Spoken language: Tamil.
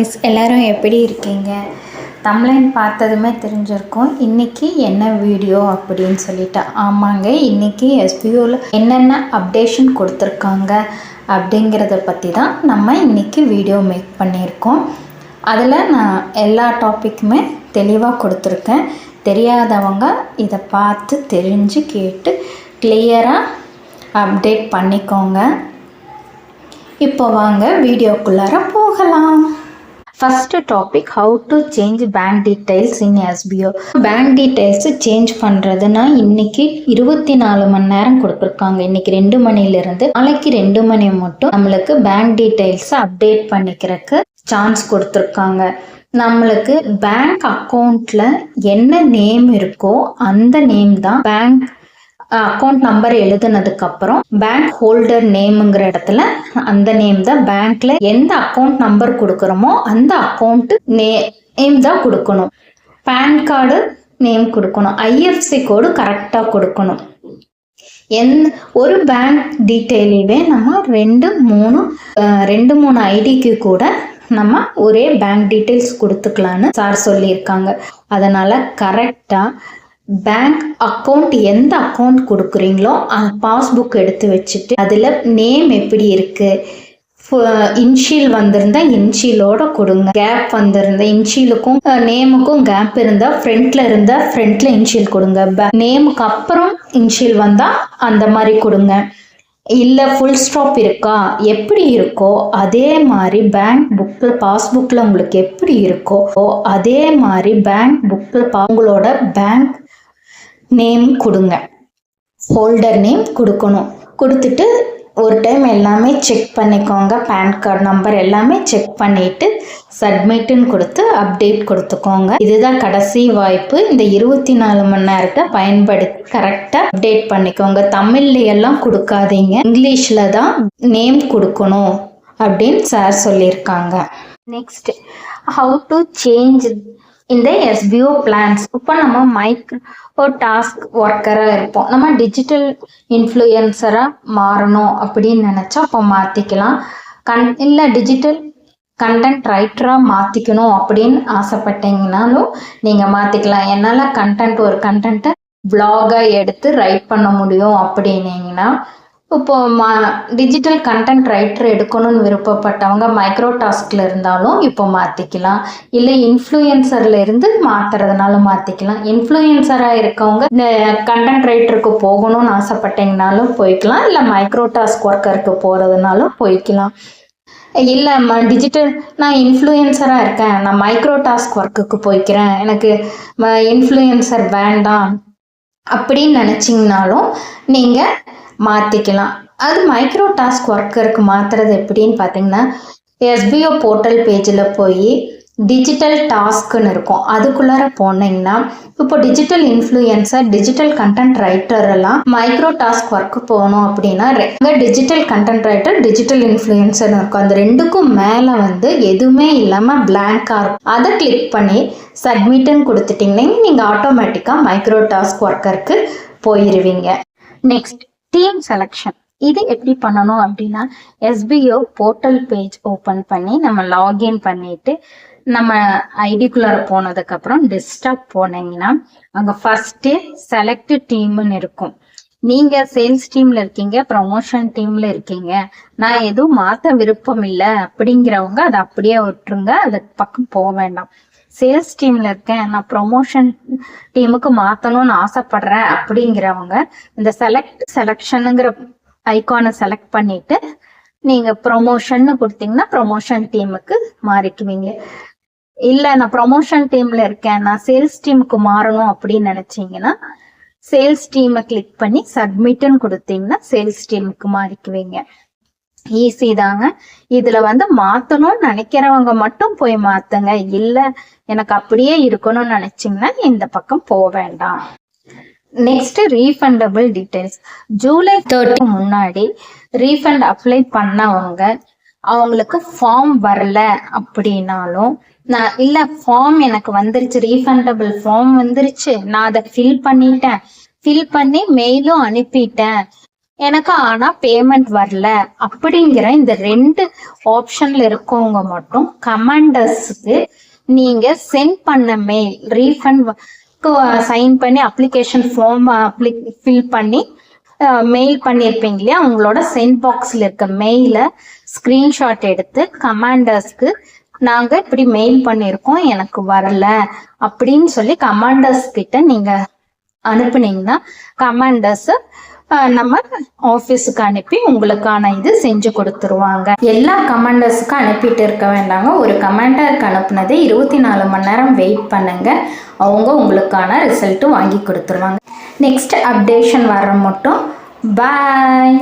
கைஸ், எல்லாரும் எப்படி இருக்கீங்க? தமிழன் பார்த்ததுமே தெரிஞ்சிருக்கும் இன்றைக்கி என்ன வீடியோ அப்படின்னு சொல்லிட்டு. ஆமாங்க, இன்றைக்கி எஸ்பிஓவில் என்னென்ன அப்டேஷன் கொடுத்துருக்காங்க அப்படிங்கிறத பற்றி தான் நம்ம இன்றைக்கி வீடியோ மேக் பண்ணியிருக்கோம். அதில் நான் எல்லா டாப்பிக்குமே தெளிவாக கொடுத்துருக்கேன். தெரியாதவங்க இதை பார்த்து தெரிஞ்சு கேட்டு கிளியராக அப்டேட் பண்ணிக்கோங்க. இப்போ வாங்க வீடியோக்குள்ளார போகலாம். First topic, how to change bank details in SPO. Bank details change பண்ணுறதுன்னா இன்னைக்கு 24 மணி நேரம் கொடுத்துருக்காங்க. இன்னைக்கு 2 மணிலேருந்து நாளைக்கு 2 மணி மட்டும் நம்மளுக்கு பேங்க் டீட்டெயில்ஸை அப்டேட் பண்ணிக்கிறதுக்கு சான்ஸ் கொடுத்துருக்காங்க. நம்மளுக்கு பேங்க் அக்கௌண்ட்ல என்ன நேம் இருக்கோ அந்த நேம் தான் பேங்க் அக்கௌண்ட் நம்பர் எழுதுனதுக்கு அப்புறம் பேங்க் ஹோல்டர் நேம்ங்கிற இடத்துல அந்த நேம் தான் பேங்க்ல எந்த அக்கௌண்ட் நம்பர் கொடுக்குறோமோ அந்த அக்கௌண்ட் நேம் தான் கொடுக்கணும். பேன் கார்டு நேம் கொடுக்கணும். ஐஎஃப்சி கோடு கரெக்டாக கொடுக்கணும். ஒரு பேங்க் டீட்டெயிலே நம்ம ரெண்டு மூணு ஐடிக்கு கூட நம்ம ஒரே பேங்க் டீட்டெயில்ஸ் கொடுத்துக்கலான்னு சார் சொல்லியிருக்காங்க. அதனால கரெக்டாக பேங்க் அக்கௌண்ட் எந்த அக்கௌண்ட் கொடுக்குறீங்களோ அந்த பாஸ்புக் எடுத்து வச்சுட்டு அதில் நேம் எப்படி இருக்கு, இன்ஷியல் வந்திருந்தா இன்ஷியலோட கொடுங்க. கேப் வந்திருந்தா இன்ஷியலுக்கும் நேமுக்கும் கேப் இருந்தால் ஃப்ரண்ட்ல இன்ஷியல் கொடுங்க. நேமுக்கு அப்புறம் இன்ஷியல் வந்தால் அந்த மாதிரி கொடுங்க. இல்லை ஃபுல் ஸ்டாப் இருக்கா, எப்படி இருக்கோ அதே மாதிரி பேங்க் புக்கில் பாஸ்புக்கில் உங்களுக்கு எப்படி இருக்கோ அதே மாதிரி பேங்க் புக்கில் உங்களோட பேங்க் நேம் கொடுங்க. ஹோல்டர் நேம் கொடுக்கணும். கொடுத்துட்டு ஒரு டைம் எல்லாமே செக் பண்ணிக்கோங்க. பேன் கார்டு நம்பர் எல்லாமே செக் பண்ணிட்டு சப்மிட்னு கொடுத்து அப்டேட் கொடுத்துக்கோங்க. இதுதான் கடைசி வாய்ப்பு. இந்த 24 மணி நேரத்தை பயன்படுத்தி கரெக்டாக அப்டேட் பண்ணிக்கோங்க. தமிழ்ல எல்லாம் கொடுக்காதீங்க, இங்கிலீஷில் தான் நேம் கொடுக்கணும் அப்படின்னு சார் சொல்லியிருக்காங்க. நெக்ஸ்ட், ஹவு டு சேஞ்ச் இந்த எஸ்பிஓ பிளான்ஸ். இப்போ நம்ம மைக்ரோ டாஸ்க் ஒர்க்கராக இருப்போம். நம்ம டிஜிட்டல் இன்ஃப்ளூயன்சராக மாறணும் அப்படின்னு நினச்சா இப்போ மாற்றிக்கலாம். இல்லை டிஜிட்டல் கண்டென்ட் ரைட்டராக மாற்றிக்கணும் அப்படின்னு ஆசைப்பட்டீங்கனாலும் நீங்கள் மாற்றிக்கலாம். என்னால் ஒரு கண்டென்ட்டை பிளாகாக எடுத்து ரைட் பண்ண முடியும் அப்படின்னீங்கன்னா இப்போ டிஜிட்டல் கண்டென்ட் ரைட்டர் எடுக்கணும்னு விருப்பப்பட்டவங்க மைக்ரோ டாஸ்கில் இருந்தாலும் இப்போ மாற்றிக்கலாம். இல்லை இன்ஃப்ளூயன்சரில் இருந்து மாற்றுறதுனாலும் மாற்றிக்கலாம். இன்ஃப்ளூயன்சராக இருக்கவங்க கண்டென்ட் ரைட்டருக்கு போகணும்னு ஆசைப்பட்டீங்கனாலும் போய்க்கலாம். இல்லை மைக்ரோ டாஸ்க் ஒர்க்கருக்கு போகிறதுனாலும் போய்க்கலாம். இல்லை நான் இன்ஃப்ளூயன்சராக இருக்கேன், நான் மைக்ரோ டாஸ்க் ஒர்க்குக்கு போய்க்கிறேன், எனக்கு இன்ஃப்ளூயன்சர் வேண்டாம் அப்படின்னு நினச்சிங்கனாலும் நீங்கள் மாற்றிக்கலாம். அது மைக்ரோ டாஸ்க் ஒர்க்கருக்கு மாற்றுறது எப்படின்னு பார்த்தீங்கன்னா, எஸ்பிஓ போர்ட்டல் பேஜில் போய் டிஜிட்டல் டாஸ்க்குன்னு இருக்கும். அதுக்குள்ளார போனீங்கன்னா இப்போ digital influencer, digital content writer எல்லாம் மைக்ரோ டாஸ்க் ஒர்க்கு போகணும் அப்படின்னா டிஜிட்டல் கண்டென்ட் ரைட்டர், டிஜிட்டல் இன்ஃப்ளூயன்சர்னு இருக்கும். அந்த ரெண்டுக்கும் மேலே எதுவுமே இல்லாமல் பிளாங்காக இருக்கும். அதை கிளிக் பண்ணி சப்மிட்னு கொடுத்துட்டிங்கன்னா நீங்கள் ஆட்டோமேட்டிக்காக மைக்ரோ டாஸ்க் ஒர்க்கருக்கு போயிடுவீங்க. Next, team selection. இது எப்படி பண்ணணும் அப்படின்னா, எஸ்பிஓ போர்ட்டல் பேஜ் ஓப்பன் பண்ணி நம்ம லாகின் பண்ணிட்டு நம்ம ஐடிக்குள்ளார போனதுக்கப்புறம் டெஸ்க்டாப் போனீங்கன்னா அங்கே ஃபர்ஸ்ட்டு செலக்ட் டீம்னு இருக்கும். நீங்கள் சேல்ஸ் டீமில் இருக்கீங்க, ப்ரமோஷன் டீமில் இருக்கீங்க, நான் எதுவும் மாற்ற விருப்பம் இல்லை அப்படிங்கிறவங்க அதை அப்படியே விட்டுருங்க, அதுக்கு பக்கம் போக வேண்டாம். சேல்ஸ் டீம்ல இருக்கேன், நான் ப்ரொமோஷன் டீமுக்கு மாற்றணும்னு ஆசைப்படுறேன் அப்படிங்கிறவங்க இந்த செலெக்ஷனுங்கிற ஐக்கானை செலக்ட் பண்ணிட்டு நீங்கள் ப்ரொமோஷன்னு கொடுத்தீங்கன்னா ப்ரொமோஷன் டீமுக்கு மாறிக்குவீங்க. இல்லை நான் ப்ரொமோஷன் டீமில் இருக்கேன், நான் சேல்ஸ் டீமுக்கு மாறணும் அப்படின்னு நினச்சிங்கன்னா சேல்ஸ் டீமை கிளிக் பண்ணி சப்மிட்னு கொடுத்தீங்கன்னா சேல்ஸ் டீமுக்கு மாறிக்குவீங்க. ஈஸி தாங்க. இதுல மாத்தணும்னு நினைக்கிறவங்க மட்டும் போய் மாத்துங்க. இல்ல எனக்கு அப்படியே இருக்கணும்னு நினைச்சீங்கன்னா இந்த பக்கம் போக வேண்டாம். Next, refundable details. ஜூலை 30 முன்னாடி ரீஃபண்ட் அப்ளை பண்ணவங்க அவங்களுக்கு ஃபார்ம் வரல அப்படின்னாலும், நான் இல்ல ஃபார்ம் எனக்கு வந்துருச்சு, ரீஃபண்டபிள் ஃபார்ம் வந்துருச்சு, நான் அதை ஃபில் பண்ணி மெயிலும் அனுப்பிட்டேன், எனக்கு ஆனால் பேமெண்ட் வரல அப்படிங்கிற இந்த 2 ஆப்ஷனில் இருக்கவங்க மட்டும் கமாண்டர்ஸுக்கு நீங்கள் சென்ட் பண்ண மெயில் ரீஃபண்ட் சைன் பண்ணி அப்ளிகேஷன் ஃபார்ம் ஃபில் பண்ணி மெயில் பண்ணியிருப்பீங்க இல்லையா, உங்களோட சென்ட் பாக்ஸில் இருக்க மெயிலை ஸ்க்ரீன்ஷாட் எடுத்து கமாண்டர்ஸ்க்கு நாங்கள் இப்படி மெயில் பண்ணியிருக்கோம் எனக்கு வரல அப்படின்னு சொல்லி கமாண்டர்ஸ் கிட்ட நீங்கள் அனுப்புனீங்கன்னா கமாண்டர்ஸ் நம்ம ஆஃபீஸுக்கு அனுப்பி உங்களுக்கான இது செஞ்சு கொடுத்துருவாங்க. எல்லா கமாண்டர்ஸுக்கும் அனுப்பிட்டு இருக்க வேண்டாங்க. ஒரு கமாண்டருக்கு அனுப்புனது 24 மணி நேரம் வெயிட் பண்ணுங்க, அவங்க உங்களுக்கான ரிசல்ட்டு வாங்கி கொடுத்துருவாங்க. நெக்ஸ்ட் அப்டேஷன் வர மட்டும் பாய்.